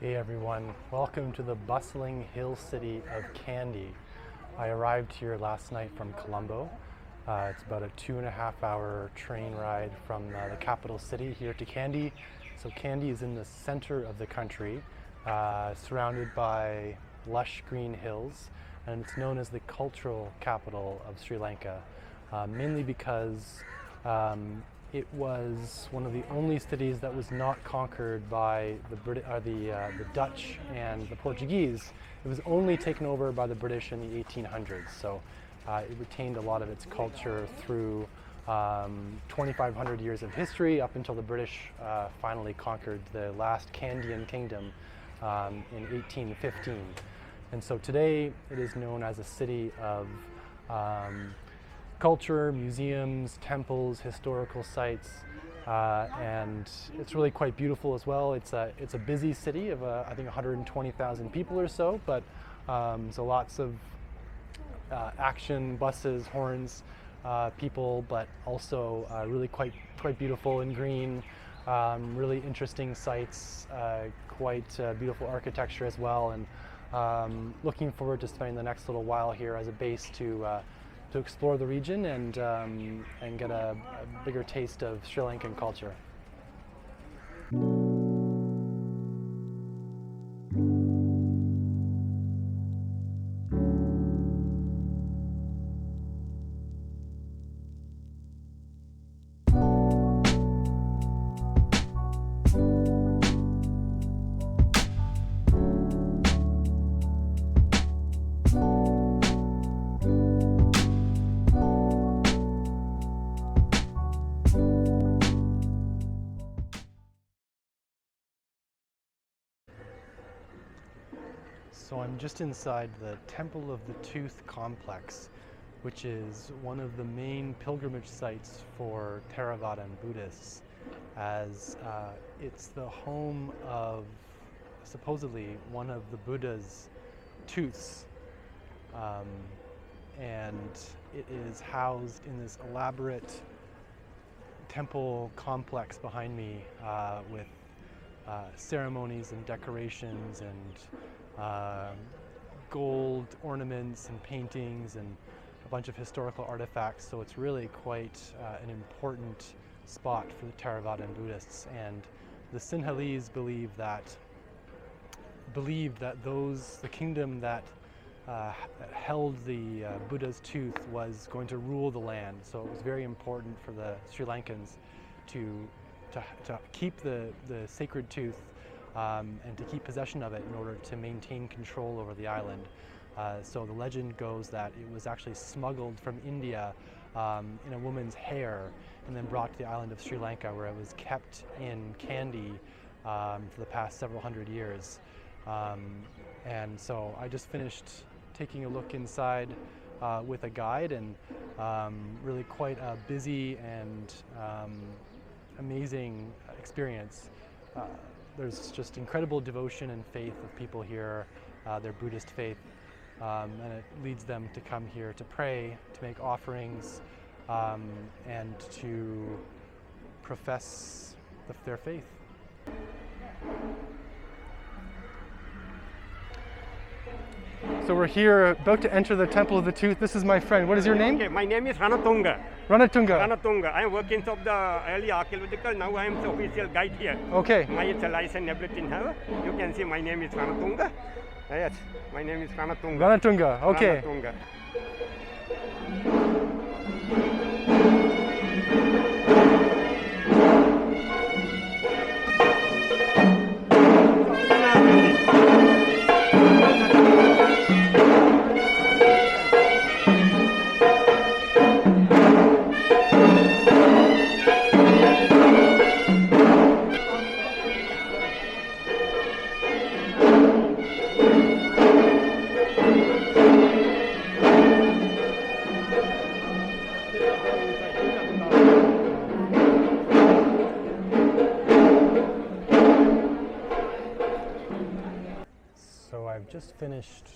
Hey everyone, welcome to the bustling hill city of Kandy. I arrived here last night from Colombo. It's about a 2.5-hour train ride from the capital city here to Kandy. So Kandy is in the center of the country, surrounded by lush green hills, and it's known as the cultural capital of Sri Lanka, mainly because it was one of the only cities that was not conquered by the Dutch and the Portuguese. It was only taken over by the British in the 1800s. So it retained a lot of its culture through 2,500 years of history up until the British finally conquered the last Kandian kingdom in 1815. And so today it is known as a city of culture, museums, temples, historical sites, and it's really quite beautiful as well. It's a busy city of I think 120,000 people or so, but so lots of action, buses, horns, people, but also really quite beautiful and green, really interesting sites, quite beautiful architecture as well, and looking forward to spending the next little while here as a base to explore the region and get a bigger taste of Sri Lankan culture. So I'm just inside the Temple of the Tooth complex, which is one of the main pilgrimage sites for Theravadan Buddhists, as it's the home of supposedly one of the Buddha's tooths, and it is housed in this elaborate temple complex behind me with ceremonies and decorations and gold ornaments and paintings and a bunch of historical artifacts. So it's really quite an important spot for the Theravadan Buddhists. And the Sinhalese believed that the kingdom that held the Buddha's tooth was going to rule the land. So it was very important for the Sri Lankans to keep the sacred tooth and to keep possession of it in order to maintain control over the island. So the legend goes that it was actually smuggled from India in a woman's hair and then brought to the island of Sri Lanka, where it was kept in Kandy for the past several hundred years. And so I just finished taking a look inside with a guide, and really quite a busy and amazing experience. There's just incredible devotion and faith of people here, their Buddhist faith, and it leads them to come here to pray, to make offerings, and to profess their faith. So we're here, about to enter the Temple of the Tooth. This is my friend. What is your name? Okay, my name is Ranatunga. Ranatunga. I am working of the early archaeological. Now I am the official guide here. Okay. My license everything have. You can see my name is Ranatunga. Yes, my name is Ranatunga. Ranatunga. Okay. Ranatunga. So I've just finished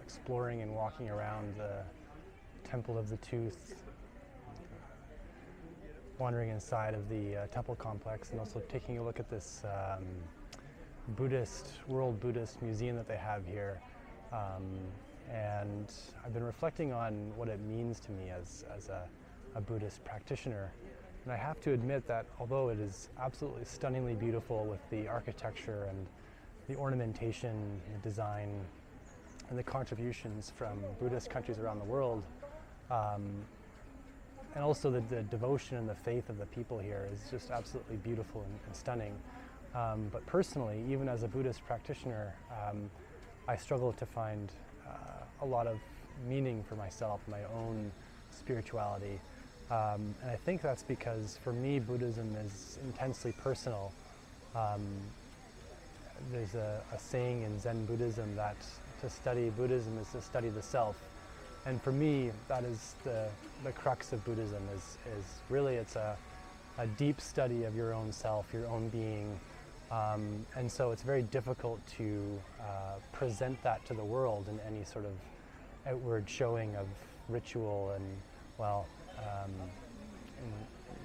exploring and walking around the Temple of the Tooth, wandering inside of the temple complex, and also taking a look at this World Buddhist museum that they have here. And I've been reflecting on what it means to me as a Buddhist practitioner. And I have to admit that although it is absolutely stunningly beautiful with the architecture and the ornamentation, the design, and the contributions from Buddhist countries around the world, and also the devotion and the faith of the people here is just absolutely beautiful and stunning. But personally, even as a Buddhist practitioner, I struggle to find a lot of meaning for myself, my own spirituality. And I think that's because for me, Buddhism is intensely personal. There's a saying in Zen Buddhism that to study Buddhism is to study the self. And for me, that is the crux of Buddhism, is really it's a deep study of your own self, your own being. And so it's very difficult to present that to the world in any sort of outward showing of ritual and, well, in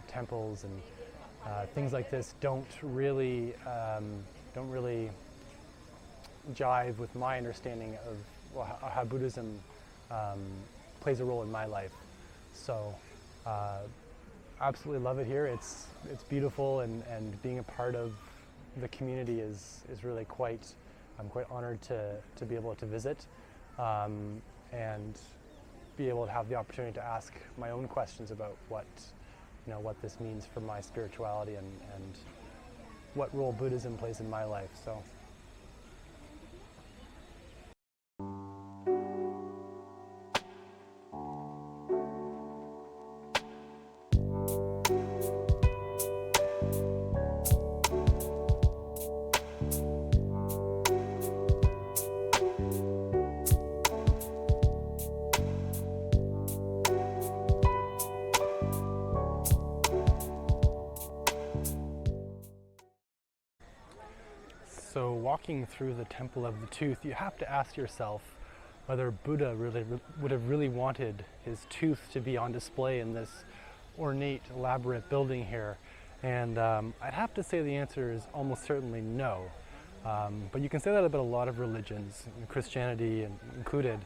temples and things like this don't really jive with my understanding of how Buddhism plays a role in my life. So absolutely love it here. It's beautiful, and being a part of the community is really I'm quite honored to be able to visit and be able to have the opportunity to ask my own questions about what this means for my spirituality and what role Buddhism plays in my life. So. So walking through the Temple of the Tooth, you have to ask yourself whether Buddha would have really wanted his tooth to be on display in this ornate, elaborate building here. And I'd have to say the answer is almost certainly no. But you can say that about a lot of religions, Christianity included,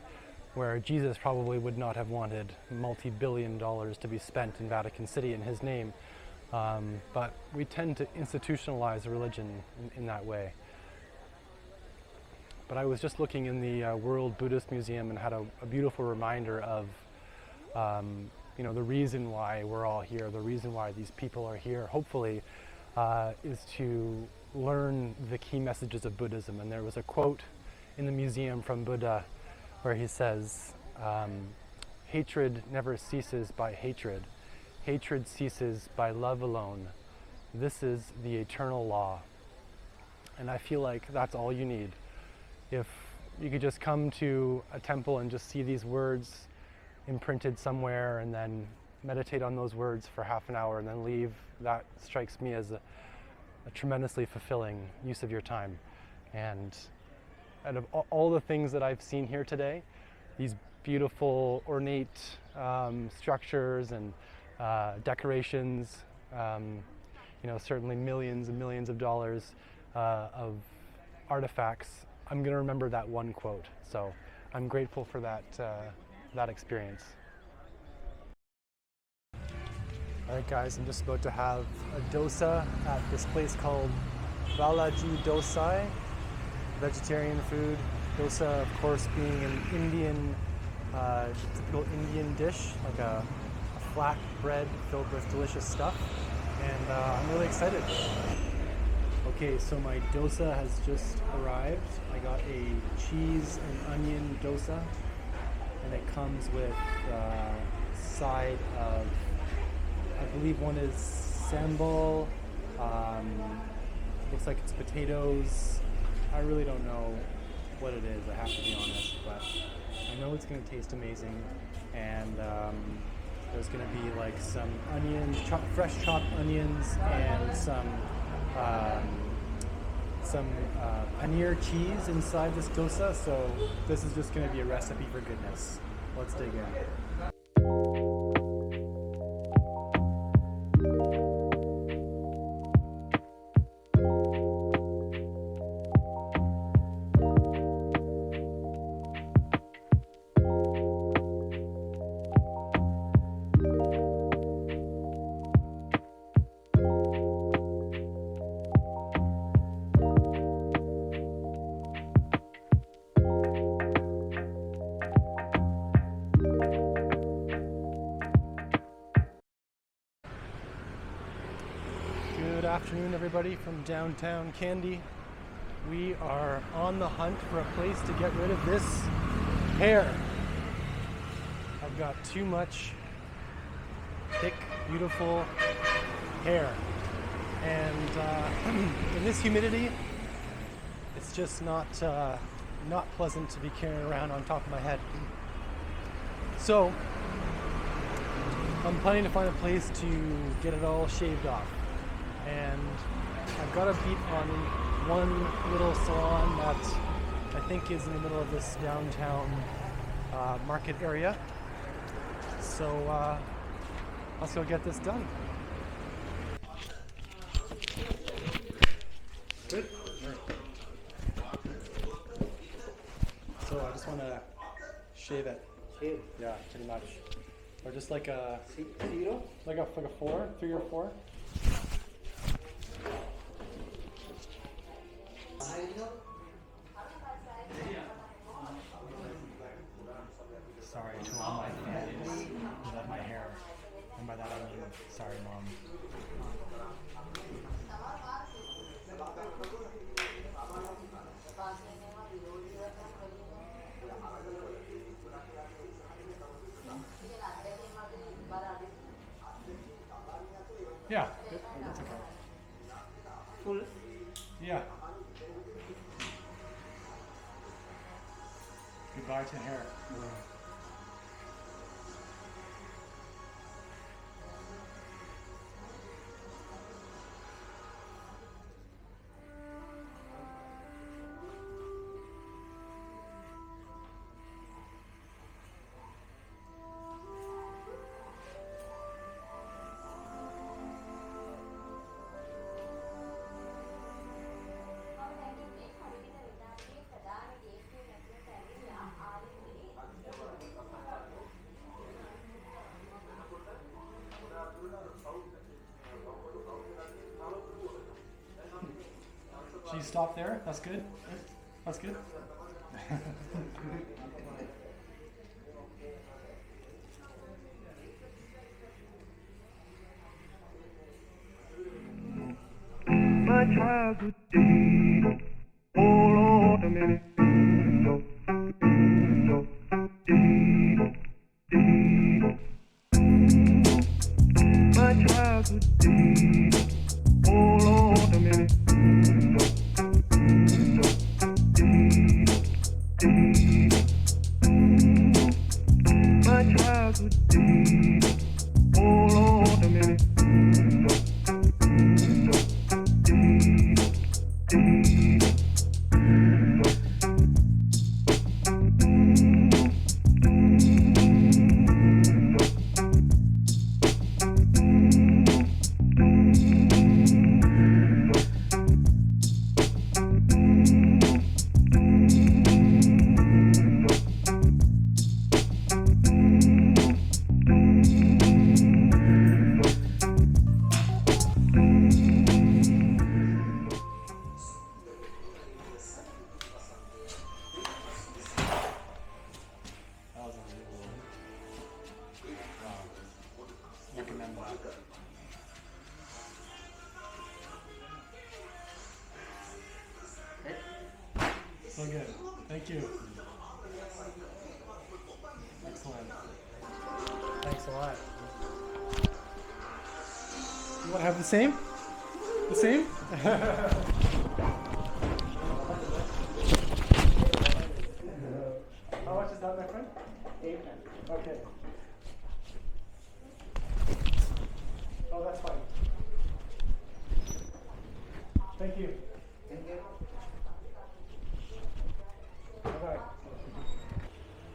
where Jesus probably would not have wanted multi-billion dollars to be spent in Vatican City in his name. But we tend to institutionalize religion in that way. But I was just looking in the World Buddhist Museum and had a beautiful reminder of the reason why we're all here, the reason why these people are here, hopefully, is to learn the key messages of Buddhism. And there was a quote in the museum from Buddha where he says, "Hatred never ceases by hatred. Hatred ceases by love alone. This is the eternal law." And I feel like that's all you need. If you could just come to a temple and just see these words imprinted somewhere and then meditate on those words for half an hour and then leave, that strikes me as a tremendously fulfilling use of your time. And out of all the things that I've seen here today, these beautiful ornate structures and decorations, certainly millions and millions of dollars of artifacts, I'm going to remember that one quote. So I'm grateful for that experience. All right, guys, I'm just about to have a dosa at this place called Balaji Dosa, vegetarian food. Dosa, of course, being an Indian, typical Indian dish, like a flat bread filled with delicious stuff. And I'm really excited. Okay, so my dosa has just arrived. I got a cheese and onion dosa, and it comes with a side of, I believe one is sambal. Looks like it's potatoes. I really don't know what it is, I have to be honest, but I know it's going to taste amazing. And there's going to be like some onions, fresh chopped onions, and some paneer cheese inside this dosa. So this is just going to be a recipe for goodness. Let's dig in. afternoon, everybody from downtown Kandy. We are on the hunt for a place to get rid of this hair. I've got too much thick, beautiful hair. And in this humidity, it's just not pleasant to be carrying around on top of my head. So I'm planning to find a place to get it all shaved off. And I've got a beat on one little salon that I think is in the middle of this downtown market area. So let's go get this done. Good. So I just want to shave it. Shave? Yeah, pretty much. Or just like a 0? like a 4, 3 or 4. Sorry to all my fans who love my hair. And by that I mean, sorry, Mom. Yeah, that's okay. Full? Yeah. Goodbye to hair. Should you stop there? That's good? That's good? My childhood days, all autumn my childhood days, all autumn my childhood days, all autumn Recommend that. So good. Thank you. Excellent. Thanks a lot. You want to have the same? The same? How much is that, my friend? 8. Okay. Oh, that's fine. Thank you. Thank you. Bye-bye.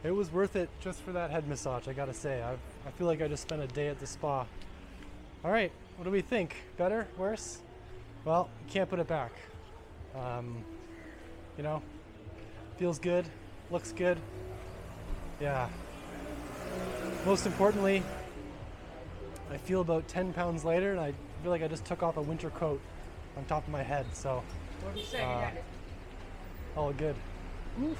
It was worth it just for that head massage, I gotta say. I feel like I just spent a day at the spa. All right, what do we think? Better? Worse? Well, you can't put it back. You know, feels good, looks good. Yeah. Most importantly, I feel about 10 pounds lighter, and I feel like I just took off a winter coat on top of my head. So, What do you say? all good. Oof.